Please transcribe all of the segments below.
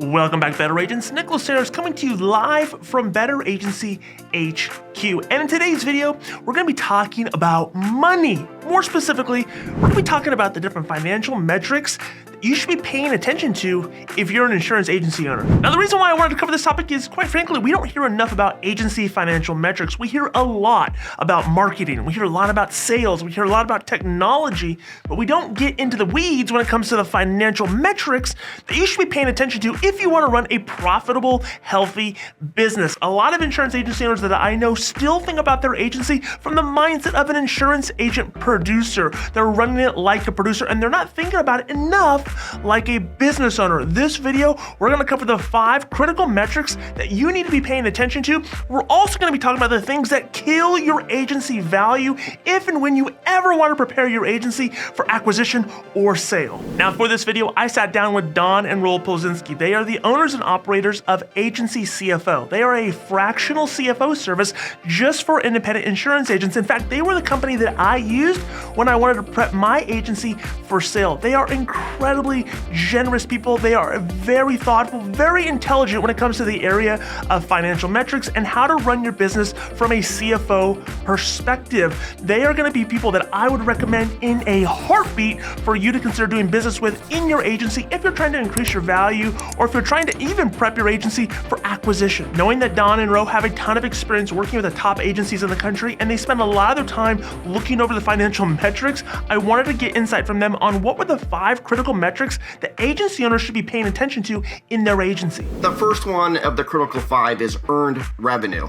Welcome back, Better Agents. Nicholas Ayers coming to you live from Better Agency HQ. And in today's video, we're going to be talking about money. More specifically, we're going to be talking about the different financial metrics that you should be paying attention to if you're an insurance agency owner. Now, the reason why I wanted to cover this topic is, quite frankly, we don't hear enough about agency financial metrics. We hear a lot about marketing. We hear a lot about sales. We hear a lot about technology, but we don't get into the weeds when it comes to the financial metrics that you should be paying attention to if you want to run a profitable, healthy business. A lot of insurance agency owners that I know still think about their agency from the mindset of an insurance agent producer. They're running it like a producer, and they're not thinking about it enough like a business owner. This video, we're going to cover the 5 critical metrics that you need to be paying attention to. We're also going to be talking about the things that kill your agency value if and when you ever want to prepare your agency for acquisition or sale. Now, for this video, I sat down with Don and Roel Polzinski. They are the owners and operators of AgencyCFO. They are a fractional CFO service just for independent insurance agents. In fact, they were the company that I used when I wanted to prep my agency for sale. They are incredibly generous people. They are very thoughtful, very intelligent when it comes to the area of financial metrics and how to run your business from a CFO perspective. They are going to be people that I would recommend in a heartbeat for you to consider doing business with in your agency if you're trying to increase your value or if you're trying to even prep your agency for acquisition. Knowing that Don and Ro have a ton of experience working with the top agencies in the country and they spend a lot of their time looking over the financial metrics, I wanted to get insight from them on what were the 5 critical metrics that agency owners should be paying attention to in their agency. The first one of the critical 5 is earned revenue.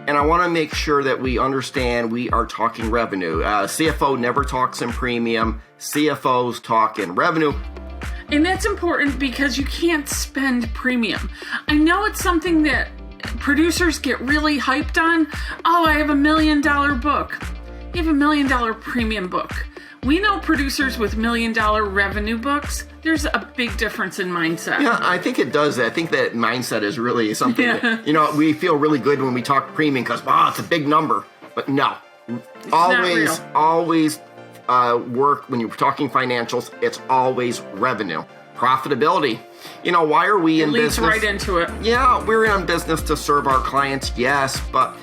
And I want to make sure that we understand we are talking revenue. CFO never talks in premium. CFOs talk in revenue. And that's important because you can't spend premium. I know it's something that producers get really hyped on. Oh, I have $1 million book. You have $1 million premium book. We know producers with $1 million revenue books. There's a big difference in mindset. Yeah, I think it does. I think that mindset is really something that, we feel really good when we talk premium because, wow, it's a big number. But no, always work when you're talking financials. It's always revenue. Profitability. Why are we in business? It leads right into it. Yeah, we're in business to serve our clients, yes, but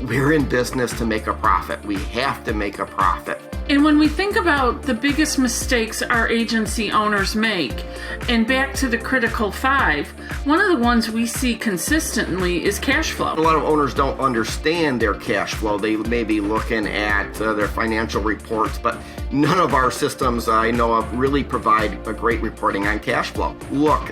we're in business to make a profit. We have to make a profit. And when we think about the biggest mistakes our agency owners make, and back to the critical 5, one of the ones we see consistently is cash flow. A lot of owners don't understand their cash flow. They may be looking at their financial reports, but none of our systems I know of really provide a great reporting on cash flow. Look,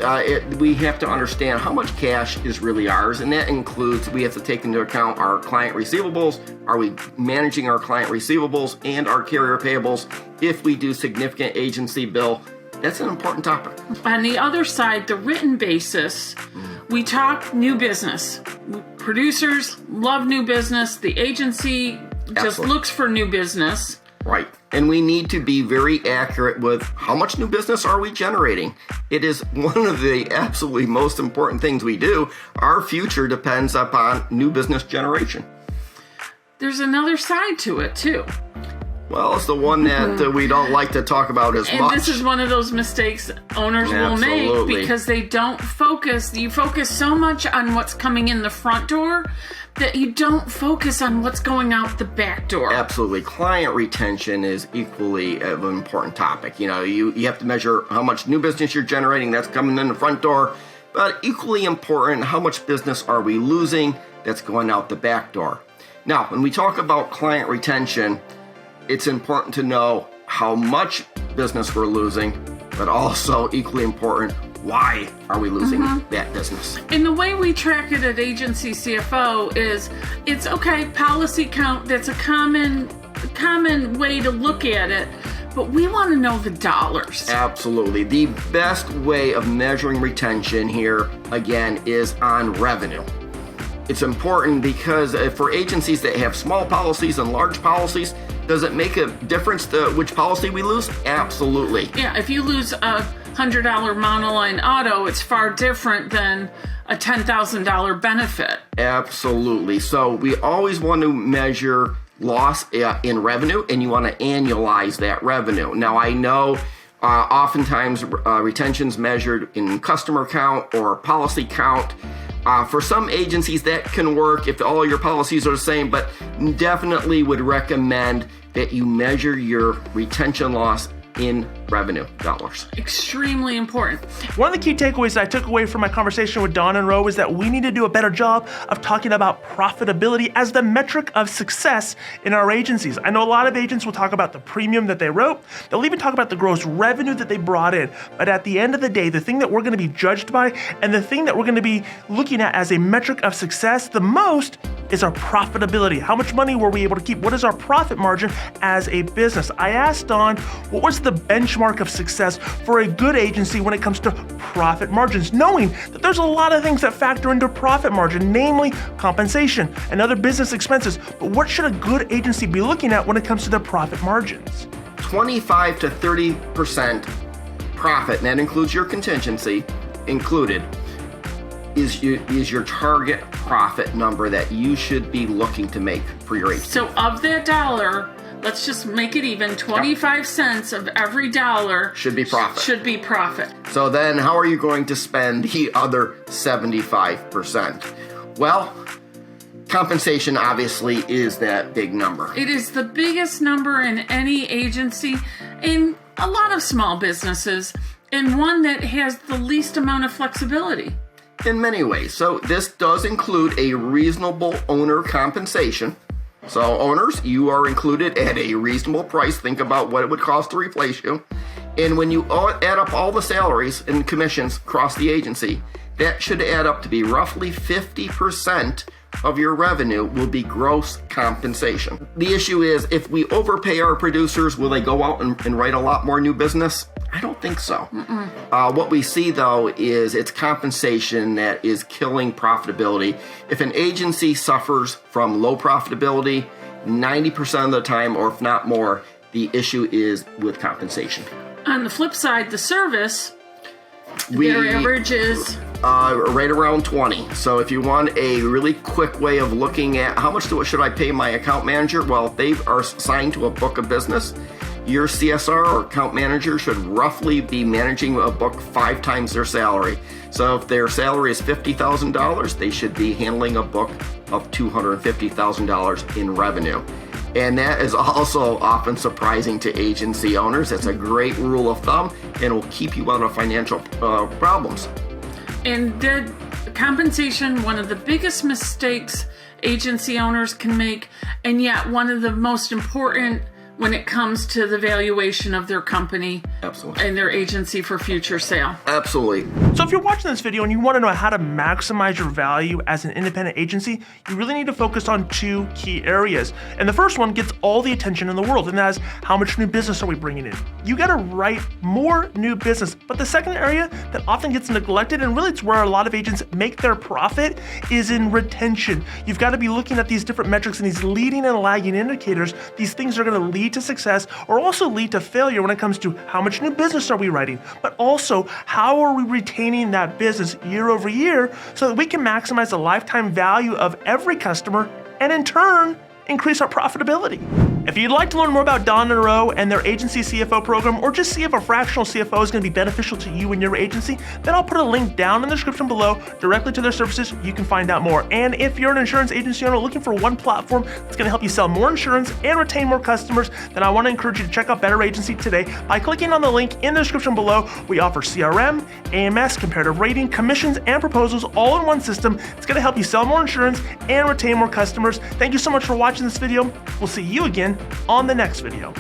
we have to understand how much cash is really ours, and that includes we have to take into account our client receivables. Are we managing our client receivables and our carrier payables? If we do significant agency bill, that's an important topic. On the other side, the written basis, we talk new business. Producers love new business. The agency just looks for new business. Right. And we need to be very accurate with how much new business are we generating. It is one of the absolutely most important things we do. Our future depends upon new business generation. There's another side to it, too. Well, it's the one that we don't like to talk about as much. And this is one of those mistakes owners will make because they don't focus. You focus so much on what's coming in the front door that you don't focus on what's going out the back door. Absolutely. Client retention is equally an important topic. You have to measure how much new business you're generating. That's coming in the front door. But equally important, how much business are we losing that's going out the back door? Now, when we talk about client retention, it's important to know how much business we're losing, but also equally important, why are we losing that business? And the way we track it at AgencyCFO is it's okay, policy count, that's a common way to look at it, but we want to know the dollars. Absolutely. The best way of measuring retention here, again, is on revenue. It's important because for agencies that have small policies and large policies, does it make a difference to which policy we lose? Absolutely. Yeah, if you lose a $100 monoline auto, it's far different than a $10,000 benefit. Absolutely. So we always want to measure loss in revenue, and you want to annualize that revenue. Now, I know Oftentimes, retention's measured in customer count or policy count. For some agencies, that can work if all your policies are the same, but definitely would recommend that you measure your retention loss in revenue dollars. Extremely important. One of the key takeaways that I took away from my conversation with Don and Ro is that we need to do a better job of talking about profitability as the metric of success in our agencies. I know a lot of agents will talk about the premium that they wrote. They'll even talk about the gross revenue that they brought in. But at the end of the day, the thing that we're going to be judged by and the thing that we're going to be looking at as a metric of success the most is our profitability. How much money were we able to keep? What is our profit margin as a business? I asked Don, what was the benchmark of success for a good agency when it comes to profit margins, knowing that there's a lot of things that factor into profit margin, namely compensation and other business expenses. But what should a good agency be looking at when it comes to their profit margins? 25 to 30% profit, and that includes your contingency included, is your target profit number that you should be looking to make for your agency. So of that dollar, let's just make it even. 25 cents of every dollar should be profit. Should be profit. So then how are you going to spend the other 75%? Well, compensation obviously is that big number. It is the biggest number in any agency, in a lot of small businesses, and one that has the least amount of flexibility. In many ways. So this does include a reasonable owner compensation. So owners, you are included at a reasonable price. Think about what it would cost to replace you. And when you add up all the salaries and commissions across the agency, that should add up to be roughly 50% of your revenue will be gross compensation. The issue is, if we overpay our producers, will they go out and write a lot more new business? I don't think so. What we see, though, is it's compensation that is killing profitability. If an agency suffers from low profitability, 90% of the time, or if not more, the issue is with compensation. On the flip side, the service, their average is right around 20. So if you want a really quick way of looking at how much should I pay my account manager, well, if they are assigned to a book of business, your CSR or account manager should roughly be managing a book 5 times their salary. So if their salary is $50,000, they should be handling a book of $250,000 in revenue. And that is also often surprising to agency owners. That's a great rule of thumb, and will keep you out of financial problems. And the compensation, one of the biggest mistakes agency owners can make, and yet one of the most important when it comes to the valuation of their company. Absolutely. And their agency for future sale. Absolutely. So if you're watching this video and you want to know how to maximize your value as an independent agency, you really need to focus on 2 key areas. And the first one gets all the attention in the world, and that is how much new business are we bringing in? You got to write more new business. But the second area that often gets neglected, and really it's where a lot of agents make their profit, is in retention. You've got to be looking at these different metrics and these leading and lagging indicators. These things are going to lead to success or also lead to failure when it comes to how much new business are we writing, but also how are we retaining that business year over year so that we can maximize the lifetime value of every customer and in turn increase our profitability. If you'd like to learn more about Don and Ro and their Agency CFO program, or just see if a fractional CFO is going to be beneficial to you and your agency, then I'll put a link down in the description below directly to their services. You can find out more. And if you're an insurance agency owner looking for one platform that's going to help you sell more insurance and retain more customers, then I want to encourage you to check out Better Agency today by clicking on the link in the description below. We offer CRM, AMS, comparative rating, commissions, and proposals all in one system. It's going to help you sell more insurance and retain more customers. Thank you so much for watching this video. We'll see you again on the next video.